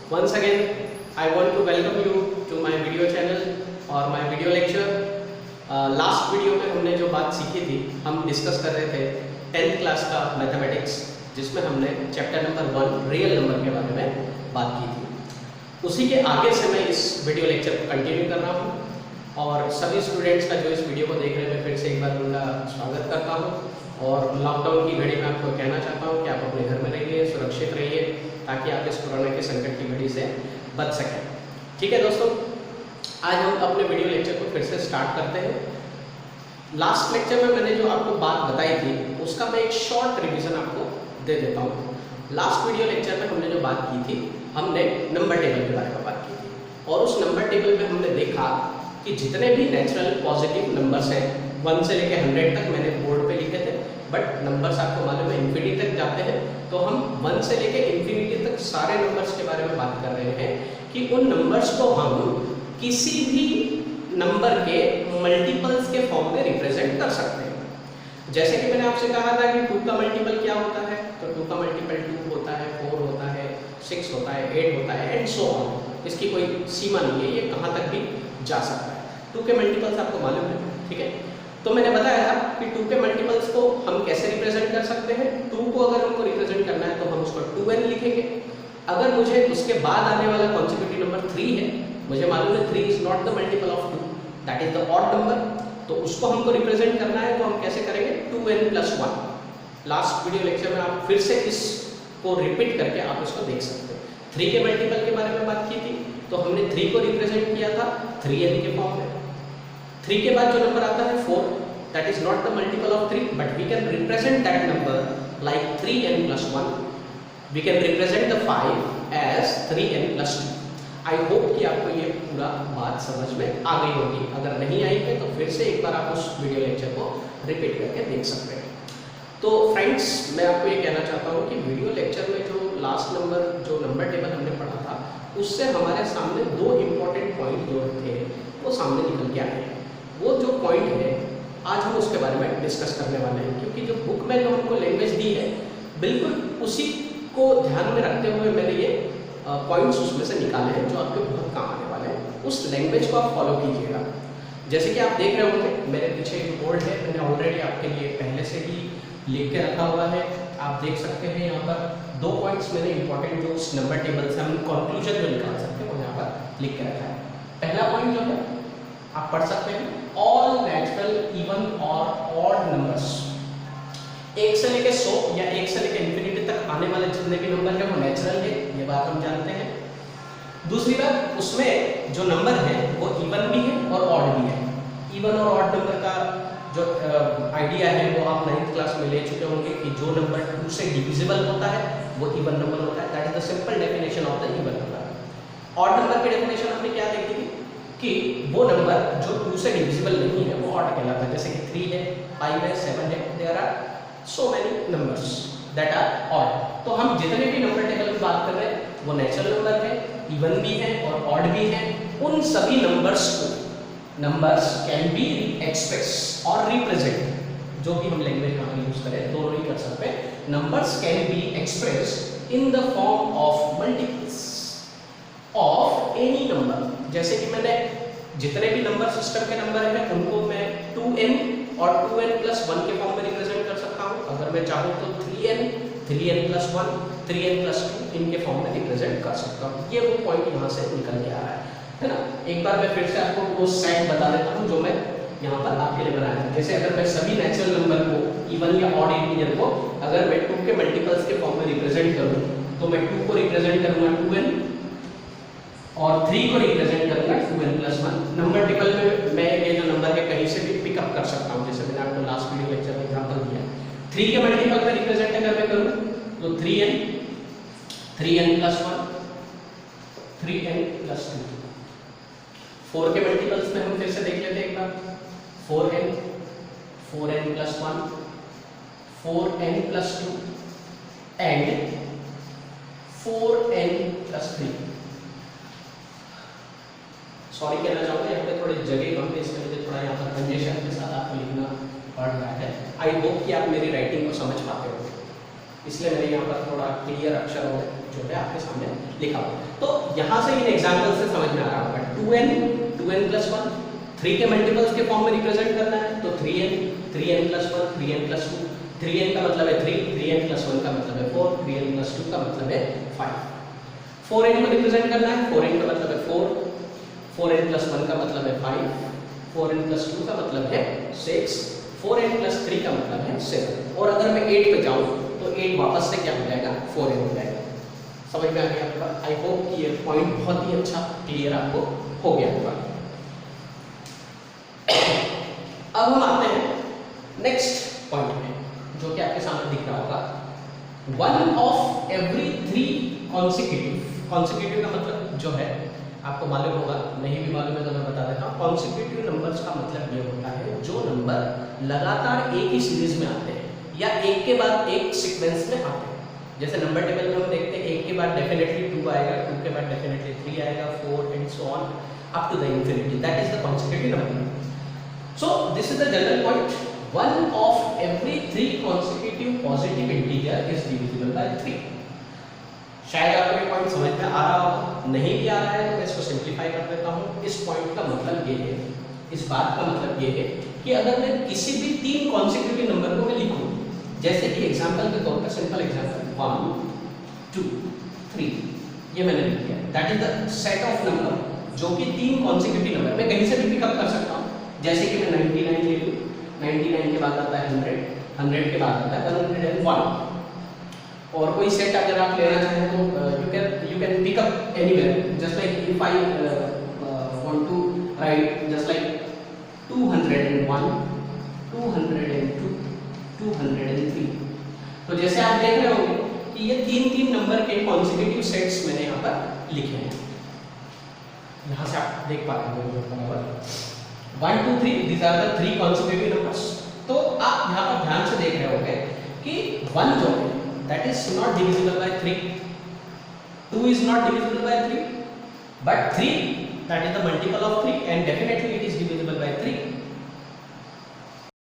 once again I want to welcome you to my video channel और my video lecture। Last video में हमने जो बात सीखी थी, हम डिस्कस कर रहे थे 10th क्लास का मैथमेटिक्स, जिसमें हमने चैप्टर नंबर 1 रियल नंबर के बारे में बात की थी। उसी के आगे से मैं इस वीडियो लेक्चर को कंटिन्यू कर रहा हूँ और सभी स्टूडेंट्स का जो इस वीडियो को देख रहे हैं, मैं फिर से एक बार उनका स्वागत करता हूँ। और लॉकडाउन की घड़ी में आपको कहना चाहता हूँ कि आप अपने घर में रहिए, सुरक्षित रहिए, ताकि आप इस कोरोना के संकट की घड़ी से बच सकें। ठीक है दोस्तों, आज हम अपने वीडियो लेक्चर को फिर से स्टार्ट करते हैं। लास्ट लेक्चर में मैंने जो आपको बात बताई थी, उसका मैं एक शॉर्ट रिवीजन आपको दे देता हूँ। लास्ट वीडियो लेक्चर में हमने जो बात की थी, हमने नंबर टेबल के बारे में बात की थी और उस नंबर टेबल में हमने देखा कि जितने भी नेचुरल पॉजिटिव नंबर्स हैं 1 से लेकर 100 तक मैंने बोर्ड पे लिखे थे, बट नंबर्स आपको मालूम है इन्फिनिटी तक जाते हैं, तो हम 1 से लेकर इन्फिनिटी तक सारे नंबर्स के बारे में बात कर रहे हैं कि उन नंबर्स को हम किसी भी नंबर के मल्टीपल्स के फॉर्म में रिप्रेजेंट कर सकते हैं। जैसे कि मैंने आपसे कहा था कि 2 का मल्टीपल क्या होता है, तो 2 का मल्टीपल 2 होता है, 4 होता है, 6 होता है, 8 होता है एंड सो ऑन। इसकी कोई सीमा नहीं है, ये कहाँ तक भी जा सकता है। 2 के मल्टीपल्स आपको मालूम है, ठीक है। तो मैंने बताया था कि 2 के मल्टीपल्स को हम कैसे रिप्रेजेंट कर सकते हैं। 2 को अगर हमको रिप्रेजेंट करना है तो हम उसको 2n लिखेंगे। अगर मुझे उसके बाद आने वाला कॉन्सेक्यूटिव नंबर 3 है, मुझे मालूम है 3 is not the multiple of 2, that is the odd number, तो उसको हमको रिप्रेजेंट करना है तो हम कैसे करेंगे, 2n + 1। लास्ट वीडियो लेक्चर में आप फिर से इसको रिपीट करके आप इसको देख सकते हैं। 3 के मल्टीपल के बारे में बात की थी, तो हमने 3 को रिप्रेजेंट किया था 3n के फॉर्म में। 3 के बाद जो नंबर आता है 4, that is not the multiple of 3, but we can represent that number like 3n + 1. We can represent the 5 as 3n + 2. I hope कि आपको ये पूरा बात समझ में आ गई होगी। अगर नहीं आई है तो फिर से एक बार आप उस वीडियो लेक्चर को रिपीट करके देख सकते हैं। तो फ्रेंड्स, मैं आपको ये कहना चाहता हूँ कि वीडियो लेक्चर में जो लास्ट नंबर टेबल हमने पढ़ा था, उससे हमारे सामने 2 इम्पॉर्टेंट पॉइंट जो थे वो सामने निकल के आए हैं। वो जो पॉइंट है आज हम उसके बारे में डिस्कस करने वाले हैं, क्योंकि जो बुक में जो हमको लैंग्वेज दी है, बिल्कुल उसी को ध्यान में रखते हुए मैंने ये पॉइंट्स उसमें से निकाले हैं जो आपके बहुत काम आने वाले हैं। उस लैंग्वेज को आप फॉलो कीजिएगा। जैसे कि आप देख रहे होंगे मेरे पीछे एक बोर्ड है, मैंने ऑलरेडी आपके लिए पहले से ही लिख के रखा हुआ है। आप देख सकते हैं यहाँ पर 2 पॉइंट्स मैंने इंपॉर्टेंट जो उस नंबर टेबल से हम कंक्लूजन जो निकाल सकते हैं वो यहाँ पर लिख के रखा है। पहला पॉइंट जो है आप पढ़ सकते हैं, ऑल नेचुरल इवन और ऑड नंबर्स, 1 से लेकर 100 या 1 से लेकर इन्फिनिटी तक आने वाले जितने भी नंबर है वो नेचुरल है, ये बात हम जानते हैं। दूसरी बात, उसमें जो नंबर है वो इवन भी है और ऑड भी है। इवन और ऑड नंबर का जो आइडिया है वो आप 9th क्लास में ले चुके होंगे कि जो नंबर 2 से डिविजिबल होता है वो इवन नंबर होता है। That is the simple definition of the even number. Odd number की डेफिनेशन हमने क्या देखी थी कि वो नंबर जो 2 से डिविजिबल नहीं है वो ऑड कहलाता है। जैसे कि 3 है, 5 है, 7 है, there are so many numbers that are odd. तो हम जितने भी नंबर टेबल की बात कर रहे हैं वो नेचुरल नंबर है, इवन भी है और ऑड भी है। उन सभी नंबर्स कैन बी एक्सप्रेस और रिप्रेजेंट, जो भी हम लैंग्वेज यहाँ यूज करें दोनों ही कर सकते हैं। Numbers can be express in the form of multiples of any number. जैसे कि मैंने जितने भी नंबर सिस्टम के नंबर हैं उनको मैं 2n और 2n + 1 के फॉर्म में रिप्रेजेंट कर सकता हूँ। अगर मैं चाहूँ तो 3n + 1, 3n + 2 इनके फॉर्म में रिप्रेजेंट कर सकता हूँ। ये वो पॉइंट यहाँ से निकल के आ रहा है ना। एक बार मैं फिर से आपको वो सेट बता देता हूँ जो मैं यहाँ पर आपके लिए बनाया है। जैसे अगर मैं सभी नेचुरल नंबर को, इवन या ऑड इंटीजर को, अगर मैं 2 के मल्टीपल्स के फॉर्म में रिप्रेजेंट करूँ तो मैं 2 को रिप्रेजेंट करूँगा 2n और 3 को रिप्रेजेंट करूंगा 2n + 1। नंबर टेबल में मैं ये जो नंबर है कहीं से भी पिकअप कर सकता हूँ, जैसे मैंने आपको लास्ट वीडियो लेक्चर में एग्जांपल दिया। 3 के मल्टीपल में रिप्रेजेंट अगर मैं करूँ तो 3n + 1, 3n + 2। 4 के मल्टीपल्स में हम फिर से देख लेते हैं एक बार, 4n + 1, 4n + 2 and 4n + 3। Sorry कहना चाहूँगा, यहाँ पे थोड़ी जगह कम है, इसके वजह थोड़ा यहाँ पर कंजेशन के साथ आपको लिखना पड़ रहा है। आई होप कि आप मेरी राइटिंग को समझ पाते हो, इसलिए मैंने यहाँ पर थोड़ा क्लियर अक्षरों में जो है आपके सामने लिखा हुआ। तो यहाँ से इन एग्जाम्पल से समझ में आ रहा होगा 2n प्लस 1, 3 के मल्टीपल्स के फॉर्म में रिप्रेजेंट करना है तो 3n plus 1, 3n plus 2, 3n का मतलब है 3, 3n प्लस 1 का मतलब है 4, 3n प्लस 2 का मतलब है 5। 4n को रिप्रेजेंट करना है, 4n का मतलब है 4, 4n प्लस 1 का मतलब है 5, 4n प्लस 2 का मतलब है 6, 4n प्लस 3 का मतलब है 7। और अगर मैं 8 पे जाऊँ तो 8 वापस से क्या हो जाएगा, 4n हो जाएगा। समझ में आ गया आपका? आई होप कि ये पॉइंट बहुत ही अच्छा क्लियर आपको हो गया होगा। अब हम आते हैं नेक्स्ट पॉइंट में, जो कि आपके सामने दिख रहा होगा, 1 ऑफ एवरी 3 कॉन्सिक्यूटिव का मतलब जो है आपको मालूम होगा, नहीं भी मालूम है तो मैं बता देता हूँ। कॉन्सिक्यूटिव नंबर्स का मतलब ये होता है जो नंबर लगातार एक ही सीरीज में आते हैं या एक के बाद एक सीक्वेंस में आते हैं। जैसे नंबर टेबल में हम देखते हैं 1 के बाद डेफिनेटली 2 आएगा, 2 के बाद डेफिनेटली 3 आएगा, 4 and so on up to the infinity. That is the consecutive number. So this is the general point, 1 of every 3 consecutive positive integer is divisible by 3। शायद आपको ये पॉइंट समझ में आ रहा होगा, नहीं भी आ रहा है तो मैं इसको सिंप्लीफाई कर देता हूँ। इस पॉइंट का मतलब ये है, इस बात का मतलब ये है कि अगर मैं किसी भी 3 कॉन्सिक्यूटिव नंबर को मैं लिखूँ, जैसे कि एग्जांपल के तौर पर सिंपल एग्जांपल 1 2 3 ये मैंने लिख दिया, that is the set of number जो कि 3 कॉन्सिक्यूटिव नंबर मैं कहीं से भी पिकअप कर सकता हूँ। जैसे कि मैं 99 ले लूँ, 99 के बाद आता है 100, 100 के बाद आता है 101। और कोई सेट अगर आप लेना चाहें तो you can pick up anywhere, just like if I want to write just like 201, 202, 203। तो जैसे आप देख रहे होंगे कि ये 3 नंबर के कॉन्सिक्यूटिव सेट्स मैंने यहाँ पर लिखे हैं। यहाँ से आप देख पा रहे हो 1 2 3 these are the 3 consecutive numbers। तो आप यहाँ पर ध्यान से देख रहे होंगे कि 1 जो है that is not divisible by 3, 2 is not divisible by 3, but 3 that is the multiple of 3 and definitely it is divisible by 3।